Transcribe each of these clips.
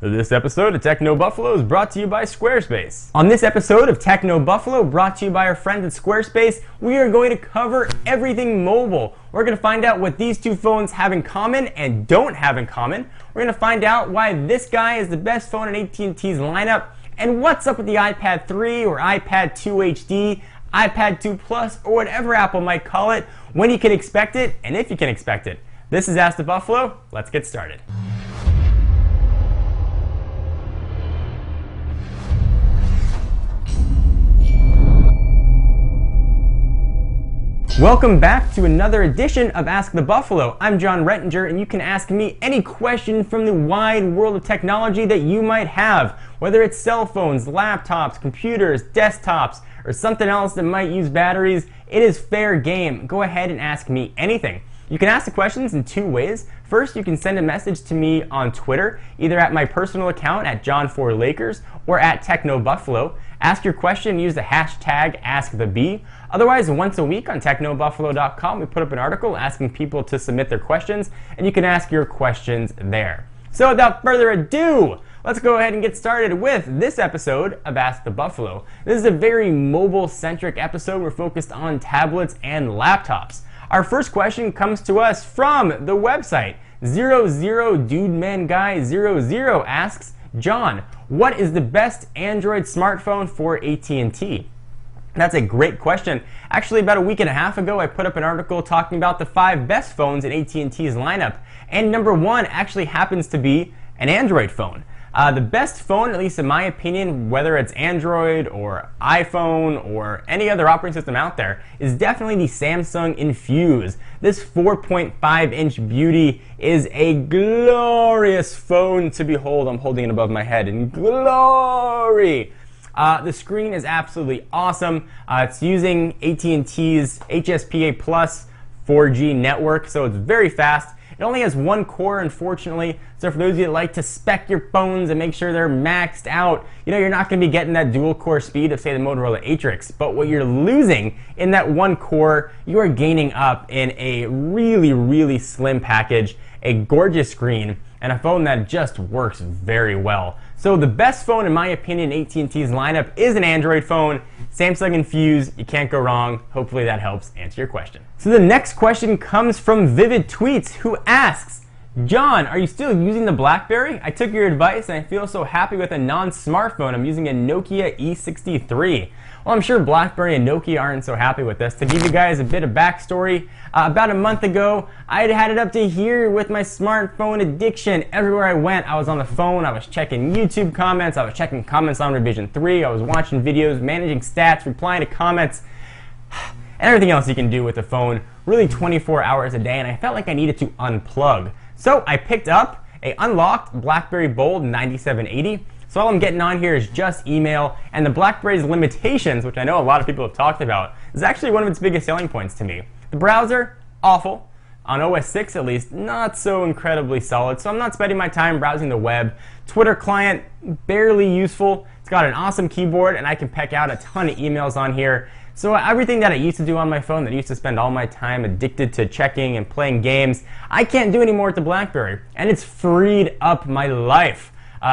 This episode of TechnoBuffalo is brought to you by Squarespace. On this episode of TechnoBuffalo, brought to you by our friends at Squarespace, we are going to cover everything mobile. We're going to find out what these two phones have in common and don't have in common. We're going to find out why this guy is the best phone in at&t's lineup, and what's up with the iPad 3 or iPad 2 HD, iPad 2 Plus, or whatever Apple might call it, when you can expect it, and if you can expect it. This is Ask the Buffalo. Let's get started. Welcome back to another edition of Ask the Buffalo. I'm Jon Rettinger, and you can ask me any question from the wide world of technology that you might have, whether it's cell phones, laptops, computers, desktops, or something else that might use batteries. It is fair game. Go ahead and ask me anything. You can ask the questions in two ways. First, you can send a message to me on Twitter, either at my personal account at John4Lakers or at technobuffalo. Ask your question, use the hashtag AskTheB. Otherwise, once a week on technobuffalo.com, we put up an article asking people to submit their questions, and you can ask your questions there. So without further ado, let's go ahead and get started with this episode of Ask the Buffalo. This is a very mobile-centric episode. We're focused on tablets and laptops. Our first question comes to us from the website. 00dudemanguy00 asks, John, what is the best Android smartphone for at&t? That's a great question. Actually, about a week and a half ago, I put up an article talking about the 5 best phones in at&t's lineup, and number 1 actually happens to be an Android phone. The best phone, at least in my opinion, whether it's Android or iPhone or any other operating system out there, is definitely the Samsung Infuse. This 4.5-inch beauty is a glorious phone to behold. I'm holding it above my head in glory. The screen is absolutely awesome. It's using at&t's HSPA Plus 4G network, so it's very fast. It only has 1 core, unfortunately, so for those of you that like to spec your phones and make sure they're maxed out, you're not going to be getting that dual core speed of, say, the Motorola Atrix. But what you're losing in that 1 core, you are gaining up in a really, really slim package, a gorgeous screen, and a phone that just works very well. So the best phone, in my opinion, in at&t's lineup is an Android phone. Samsung Infuse, you can't go wrong. Hopefully that helps answer your question. So the next question comes from Vivid Tweets, who asks, John, are you still using the BlackBerry? I took your advice and I feel so happy with a non-smartphone. I'm using a Nokia E63. Well, I'm sure BlackBerry and Nokia aren't so happy with this. To give you guys a bit of backstory, about a month ago, I had it up to here with my smartphone addiction. Everywhere I went, I was on the phone, I was checking YouTube comments, I was checking comments on Revision 3, I was watching videos, managing stats, replying to comments, and everything else you can do with the phone, really 24 hours a day, and I felt like I needed to unplug. So I picked up a unlocked BlackBerry Bold 9780. So all I'm getting on here is just email, and the BlackBerry's limitations, which I know a lot of people have talked about, is actually one of its biggest selling points to me. The browser, awful. On OS 6 at least, not so incredibly solid, so I'm not spending my time browsing the web. Twitter client, barely useful. It's got an awesome keyboard, and I can peck out a ton of emails on here. So everything that I used to do on my phone, that I used to spend all my time addicted to checking and playing games, I can't do anymore with the BlackBerry, and it's freed up my life.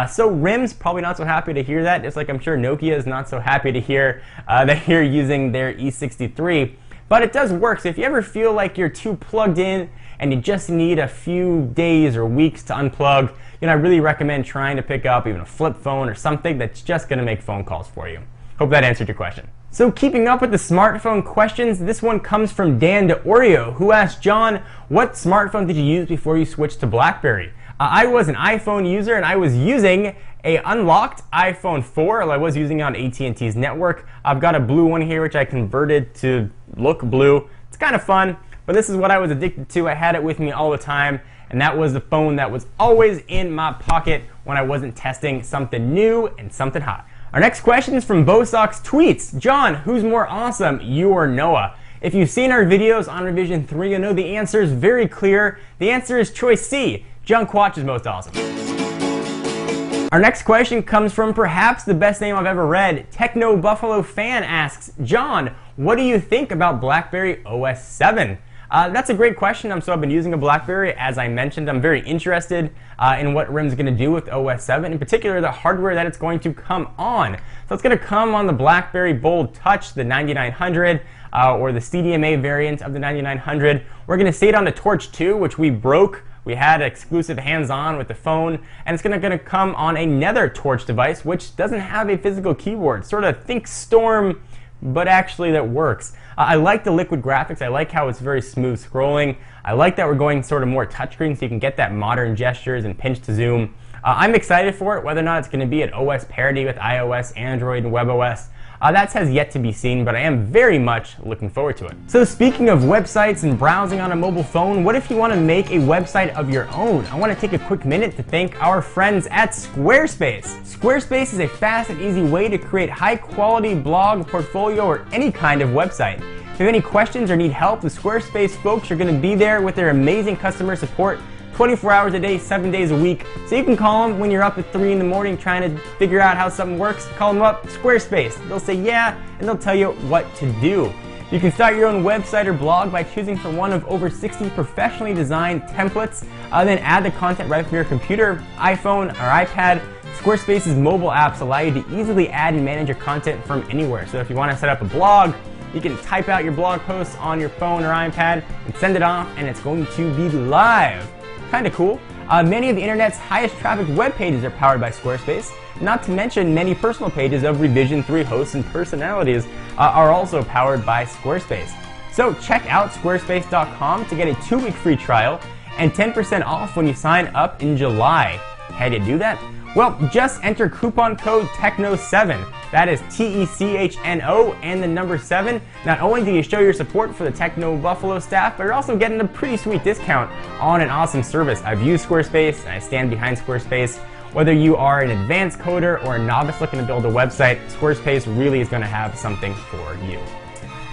So RIM's probably not so happy to hear that, just like I'm sure Nokia is not so happy to hear that you're using their E63. But it does work, so if you ever feel like you're too plugged in and you just need a few days or weeks to unplug, I really recommend trying to pick up even a flip phone or something that's just going to make phone calls for you. Hope that answered your question. So keeping up with the smartphone questions, this one comes from Dan DeOrio, who asked, John, what smartphone did you use before you switched to BlackBerry? I was an iPhone user, and I was using a unlocked iPhone 4. I was using it on at&t's network. I've got a blue one here, which I converted to look blue. It's kind of fun, but this is what I was addicted to. I had it with me all the time, and that was the phone that was always in my pocket when I wasn't testing something new and something hot. Our next question is from Bosox Tweets. John, who's more awesome, you or Noah? If you've seen our videos on Revision 3, you'll know the answer is very clear. The answer is choice C. Junkwatch is most awesome. Our next question comes from perhaps the best name I've ever read. TechnoBuffalo fan asks, John, what do you think about BlackBerry OS 7? That's a great question. So I've been using a BlackBerry. As I mentioned, I'm very interested in what RIM's going to do with OS 7, in particular the hardware that it's going to come on. So it's going to come on the BlackBerry Bold Touch, the 9900, or the CDMA variant of the 9900. We're going to see it on the Torch 2, which we broke. We had exclusive hands-on with the phone, and it's going to come on another Torch device, which doesn't have a physical keyboard. Sort of think Storm, but actually that works. I like the liquid graphics. I like how it's very smooth scrolling. I like that we're going sort of more touchscreen, so you can get that modern gestures and pinch to zoom. I'm excited for it. Whether or not it's going to be at OS parity with iOS, Android, and WebOS, that has yet to be seen, but I am very much looking forward to it. So speaking of websites and browsing on a mobile phone, what if you want to make a website of your own? I want to take a quick minute to thank our friends at Squarespace. Squarespace is a fast and easy way to create high-quality blog, portfolio, or any kind of website. If you have any questions or need help, the Squarespace folks are going to be there with their amazing customer support 24 hours a day, 7 days a week. So you can call them when you're up at 3 in the morning trying to figure out how something works. Call them up, Squarespace. They'll say yeah, and they'll tell you what to do. You can start your own website or blog by choosing from one of over 60 professionally designed templates, then add the content right from your computer, iPhone, or iPad. Squarespace's mobile apps allow you to easily add and manage your content from anywhere. So if you want to set up a blog, you can type out your blog posts on your phone or iPad and send it off, and it's going to be live. Kind of cool. Many of the internet's highest traffic web pages are powered by Squarespace. Not to mention many personal pages of Revision 3 hosts and personalities are also powered by Squarespace. So check out squarespace.com to get a 2-week free trial and 10% off when you sign up in July. How do you do that? Well, just enter coupon code TECHNO7. That is TECHNO and the number 7. Not only do you show your support for the technobuffalo staff, but you're also getting a pretty sweet discount on an awesome service. I've used Squarespace, and I stand behind Squarespace. Whether you are an advanced coder or a novice looking to build a website, Squarespace really is going to have something for you.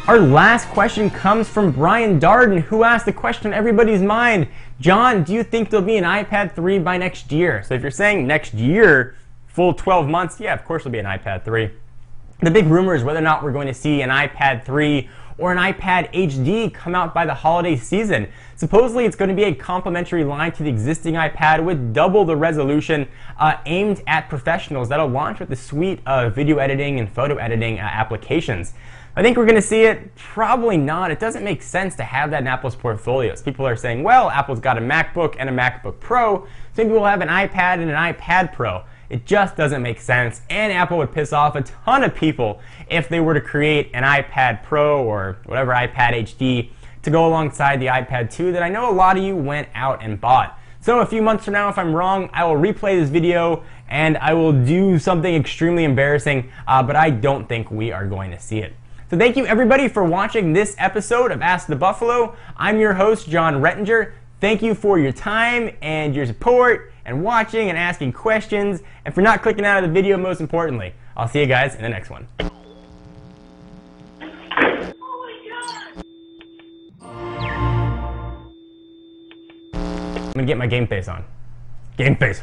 Our last question comes from Brian Darden, who asked the question on everybody's mind. John, do you think there'll be an iPad 3 by next year? So if you're saying next year, full 12 months, yeah, of course there'll be an iPad 3. The big rumor is whether or not we're going to see an iPad 3 or an iPad HD come out by the holiday season. Supposedly it's going to be a complementary line to the existing iPad with double the resolution, aimed at professionals that'll launch with a suite of video editing and photo editing applications. I think we're going to see it. Probably not. It doesn't make sense to have that in Apple's portfolios. People are saying, well, Apple's got a MacBook and a MacBook Pro, so maybe we'll have an iPad and an iPad Pro. It just doesn't make sense, and Apple would piss off a ton of people if they were to create an iPad Pro or whatever iPad HD to go alongside the iPad 2 that I know a lot of you went out and bought. So a few months from now, if I'm wrong, I will replay this video and I will do something extremely embarrassing, but I don't think we are going to see it. So thank you everybody for watching this episode of Ask the Buffalo. I'm your host, Jon Rettinger. Thank you for your time and your support and watching and asking questions, and for not clicking out of the video most importantly. I'll see you guys in the next one. I'm gonna get my game face on. Game face.